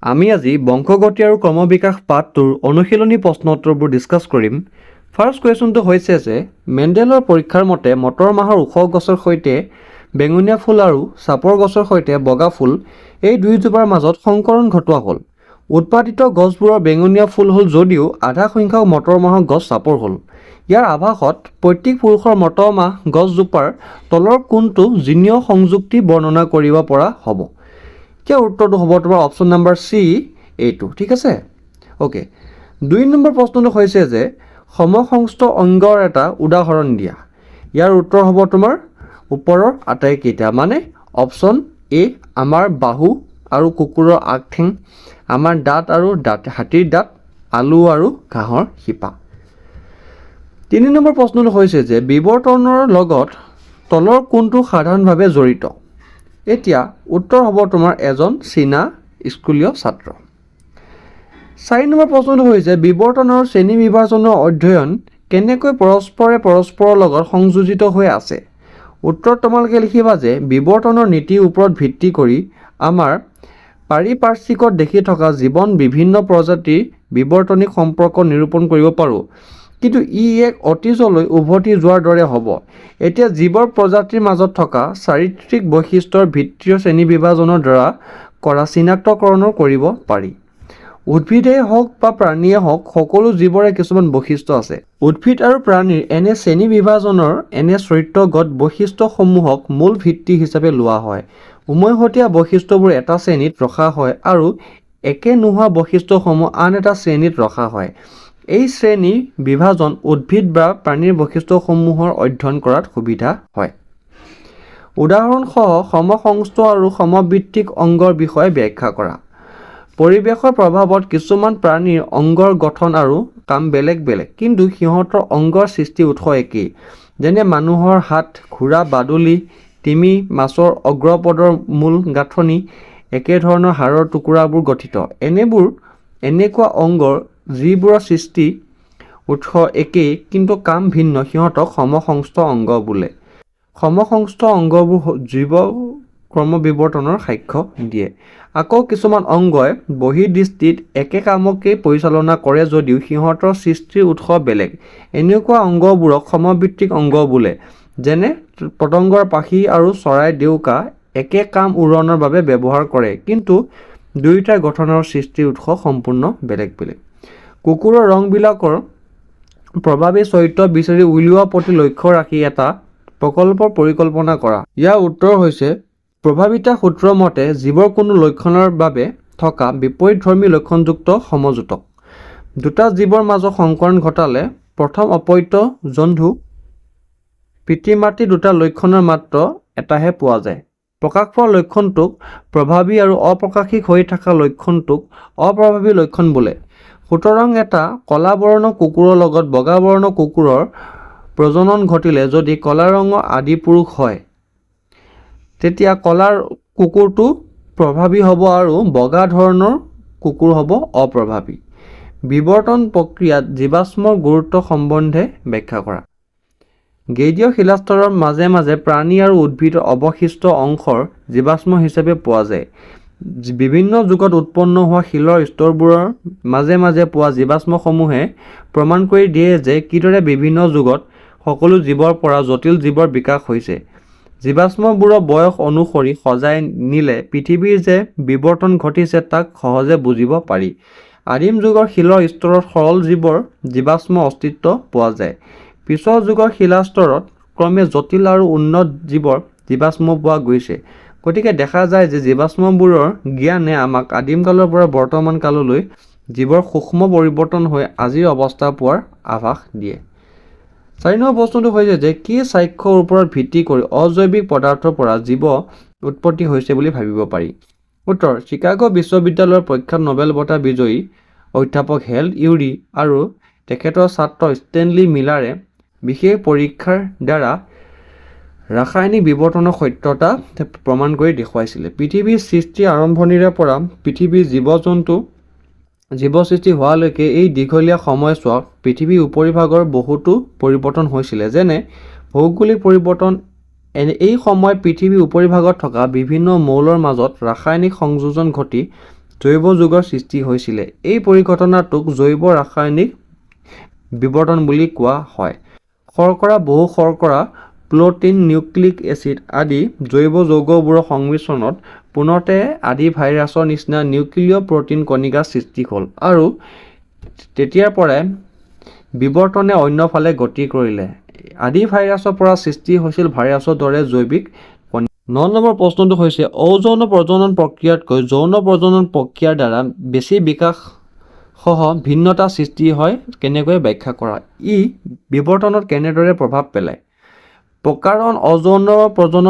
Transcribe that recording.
আমি আজি বংশগতি আৰু ক্ৰমবিকাশ পাঠটোৰ অনুশীলনী প্ৰশ্ন উত্তৰবোৰ ডিছকাছ কৰিম। ফাৰ্ষ্ট কুৱেশ্যনটো হৈছে যে মেণ্ডেলৰ পৰীক্ষাৰ মতে মটৰ মাহৰ ওখ গছৰ সৈতে বেঙুনীয়া ফুল আৰু চাপৰ গছৰ সৈতে বগা ফুল এই দুয়োজোপাৰ মাজত সংকৰণ ঘটোৱা হ'ল। উৎপাদিত গছবোৰৰ বেঙুনীয়া ফুল হ'ল যদিও আধা সংখ্যক মটৰ মাহৰ গছ চাপৰ হ'ল। ইয়াৰ আভাসত প্ৰত্যেক পুৰুষৰ মটৰ মাহ গছজোপাৰ তলৰ কোনটো জিনীয় সংযুক্তি বৰ্ণনা কৰিব পৰা হ'ব। এতিয়া উত্তৰটো হ'ব তোমাৰ অপশ্যন নম্বৰ চি এইটো, ঠিক আছে। অ'কে, 2 নম্বৰ প্ৰশ্নটো হৈছে যে সমসংস্থ অংগৰ এটা উদাহৰণ দিয়া। ইয়াৰ উত্তৰ হ'ব তোমাৰ ওপৰৰ আটাইকেইটা, মানে অপশ্যন এ আমাৰ বাহু আৰু কুকুৰৰ আগঠেং, আমাৰ দাঁত আৰু হাতীৰ দাঁত, আলু আৰু ঘাঁহৰ শিপা। 3 নম্বৰ প্ৰশ্নটো হৈছে যে বিৱৰ্তনৰ লগত তলৰ কোনটো সাধাৰণভাৱে জড়িত। এতিয়া উত্তৰ হ'ব তোমাৰ এজন চীনা স্কুলীয় ছাত্ৰ। 4 নম্বৰ প্ৰশ্নটো হৈছে বিৱৰ্তনৰ শ্ৰেণী বিভাজনৰ অধ্যয়ন কেনেকৈ পৰস্পৰৰ লগত সংযোজিত হৈ আছে। উত্তৰ তোমালোকে লিখিবা যে বিৱৰ্তনৰ নীতিৰ ওপৰত ভিত্তি কৰি আমাৰ পাৰিপাৰ্শ্বিকত দেখি থকা জীৱন বিভিন্ন প্ৰজাতিৰ বিৱৰ্তনিক সম্পৰ্ক নিৰূপণ কৰিব পাৰোঁ, কিন্তু ই এক অতীজলৈ উভতি যোৱাৰ দৰে হ'ব। এতিয়া জীৱৰ প্ৰজাতিৰ মাজত থকা চাৰিত্ৰিক বৈশিষ্ট্যৰ ভিত্তিৰ শ্ৰেণী বিভাজনৰ দ্বাৰা কৰা চিনাক্তকৰণ কৰিব পাৰি। উদ্ভিদেই হওক বা প্ৰাণীয়ে হওক সকলো জীৱৰে কিছুমান বৈশিষ্ট্য আছে। উদ্ভিদ আৰু প্ৰাণীৰ এনে শ্ৰেণী বিভাজনৰ এনে চৰিত্ৰগত বৈশিষ্ট্যসমূহক মূল ভিত্তি হিচাপে লোৱা হয়। উমৈহতীয়া বৈশিষ্ট্যবোৰ এটা শ্ৰেণীত ৰখা হয় আৰু একে নোহোৱা বৈশিষ্ট্যসমূহ আন এটা শ্ৰেণীত ৰখা হয়। এই শ্ৰেণী বিভাজন উদ্ভিদ বা প্ৰাণীৰ বৈশিষ্ট্যসমূহৰ অধ্যয়ন কৰাত সুবিধা হয়। উদাহৰণসহ সমসংস্থ আৰু সমভিত্তিক অংগৰ বিষয়ে ব্যাখ্যা কৰা। পৰিৱেশৰ প্ৰভাৱত কিছুমান প্ৰাণীৰ অংগৰ গঠন আৰু কাম বেলেগ বেলেগ, কিন্তু সিহঁতৰ অংগৰ সৃষ্টি উৎস একেই। যেনে মানুহৰ হাত, ঘোঁৰা, বাদুলি, তিমি, মাছৰ অগ্ৰপদৰ মূল গাঁথনি একেধৰণৰ হাড়ৰ টুকুৰাবোৰ গঠিত। এনেকুৱা অংগৰ যিবোৰৰ সৃষ্টি উৎস একেই কিন্তু কাম ভিন্ন সিহঁতক সমসংস্থ অংগ বোলে। সমসংস্থ অংগবোৰ জীৱ ক্ৰমবিৱৰ্তনৰ সাক্ষ্য দিয়ে। আকৌ কিছুমান অংগই বহিৰ্দৃষ্টিত একে কামকেই পৰিচালনা কৰে যদিও সিহঁতৰ সৃষ্টিৰ উৎস বেলেগ। এনেকুৱা অংগবোৰক সমভিত্তিক অংগ বোলে। যেনে পতংগৰ পাখি আৰু চৰাইৰ ডেউকা একে কাম উৰণৰ বাবে ব্যৱহাৰ কৰে, কিন্তু দুয়োটাৰ গঠনৰ সৃষ্টিৰ উৎস সম্পূৰ্ণ বেলেগ বেলেগ। কুকুৰৰ ৰংবিলাকৰ প্ৰভাৱী চৰিত্ৰ বিচাৰি উলিওৱাৰ প্ৰতি লক্ষ্য ৰাখি এটা প্ৰকল্পৰ পৰিকল্পনা কৰা। ইয়াৰ উত্তৰ হৈছে প্ৰভাৱিতা সূত্ৰৰ মতে জীৱৰ কোনো লক্ষণৰ বাবে থকা বিপৰীতধৰ্মী লক্ষণযুক্ত সমযোজক দুটা জীৱৰ মাজত সংকৰণ ঘটালে প্ৰথম অপত্য জন্তু পিতৃ মাতৃ দুটা লক্ষণৰ মাত্ৰ এটাহে পোৱা যায়। প্ৰকাশ পোৱা লক্ষণটোক প্ৰভাৱী আৰু অপ্ৰকাশিক হৈ থকা লক্ষণটোক অপ্ৰভাৱী লক্ষণ বোলে। সুতৰাং এটা কলা বৰ্ণৰ কুকুৰৰ লগত বগা বৰ্ণৰ কুকুৰৰ প্ৰজনন ঘটিলে যদি কলা ৰঙৰ আদি পুৰুষ হয়, তেতিয়া কলাৰ কুকুৰটো প্ৰভাৱী হ'ব আৰু বগা ধৰণৰ কুকুৰ হ'ব অপ্ৰভাৱী। বিৱৰ্তন প্ৰক্ৰিয়াত জীৱাশ্মৰ গুৰুত্ব সম্বন্ধে ব্যাখ্যা কৰা। গেদীয় শিলাস্তৰৰ মাজে মাজে প্ৰাণী আৰু উদ্ভিদৰ অৱশিষ্ট অংশৰ জীৱাশ্ম হিচাপে পোৱা যায়। বিভিন্ন যুগত উৎপন্ন হোৱা শিলৰ স্তৰবোৰৰ মাজে মাজে পোৱা জীৱাশ্মসমূহে প্ৰমাণ কৰি দিয়ে যে কিদৰে বিভিন্ন যুগত সকলো জীৱৰ পৰা জটিল জীৱৰ বিকাশ হৈছে। জীৱাশ্মবোৰৰ বয়স অনুসৰি সজাই নিলে পৃথিৱীৰ যে বিৱৰ্তন ঘটিছে তাক সহজে বুজিব পাৰি। আদিম যুগৰ শিলৰ স্তৰত সৰল জীৱৰ জীৱাশ্ম অস্তিত্ব পোৱা যায়। পিছৰ যুগৰ শিলাস্তৰত ক্ৰমে জটিল আৰু উন্নত জীৱৰ জীৱাশ্ম পোৱা গৈছে। গতিকে দেখা যায় যে জীৱাশ্মবোৰৰ জ্ঞানে আমাক আদিম কালৰ পৰা বৰ্তমান কাললৈ জীৱৰ সূক্ষ্ম পৰিৱৰ্তন হৈ আজিৰ অৱস্থা পোৱাৰ আভাস দিয়ে। 4 নম্বৰ প্ৰশ্নটো হৈছে যে কি সাক্ষ্যৰ ওপৰত ভিত্তি কৰি অজৈৱিক পদাৰ্থৰ পৰা জীৱ উৎপত্তি হৈছে বুলি ভাবিব পাৰি। উত্তৰ চিকাগো বিশ্ববিদ্যালয়ৰ প্ৰখ্যাত নোবেল বঁটা বিজয়ী অধ্যাপক হেল ইউৰি আৰু তেখেতৰ ছাত্ৰ ষ্টেনলি মিলাৰে বিশেষ পৰীক্ষাৰ দ্বাৰা ৰাসায়নিক বিৱৰ্তনৰ সত্যতা প্ৰমাণ কৰি দেখুৱাইছিলে। পৃথিৱীৰ সৃষ্টিৰ আৰম্ভণিৰে পৰা পৃথিৱীৰ জীৱ সৃষ্টি হোৱালৈকে এই দীঘলীয়া সময়ছোৱাত পৃথিৱীৰ উপৰিভাগৰ বহুতো পৰিৱৰ্তন হৈছিলে। যেনে ভৌগোলিক পৰিৱৰ্তন। এই সময়ত পৃথিৱীৰ উপৰিভাগত থকা বিভিন্ন মৌলৰ মাজত ৰাসায়নিক সংযোজন ঘটি জৈৱ যৌগৰ সৃষ্টি হৈছিলে। এই পৰিঘটনাটোক জৈৱ ৰাসায়নিক বিবৰ্তন বুলি কোৱা হয়। শৰ্কৰা, বহু শৰ্কৰা, প্ৰ'টিন, নিউক্লিক এচিড আদি জৈৱ যৌগবোৰৰ সংমিশ্ৰণত পুনতে আদি ভাইৰাছৰ নিচিনা নিউক্লিয় প্ৰ'টিন কণিকাৰ সৃষ্টি হ'ল আৰু তেতিয়াৰ পৰাই বিবৰ্তনে অন্য ফালে গতি কৰিলে। আদি ভাইৰাছৰ পৰা সৃষ্টি হৈছিল ভাইৰাছৰ দৰে জৈৱিক কণিকা। ৯ নম্বৰ প্ৰশ্নটো হৈছে অযৌন প্ৰজনন প্ৰক্ৰিয়াতকৈ যৌন প্ৰজনন প্ৰক্ৰিয়াৰ দ্বাৰা বেছি বিকাশসহ ভিন্নতা সৃষ্টি হয় কেনেকৈ ব্যাখ্যা কৰা। ই বিবৰ্তনত কেনেদৰে প্ৰভাৱ পেলায়। প্ৰকাৰণ অযৌন প্ৰজনন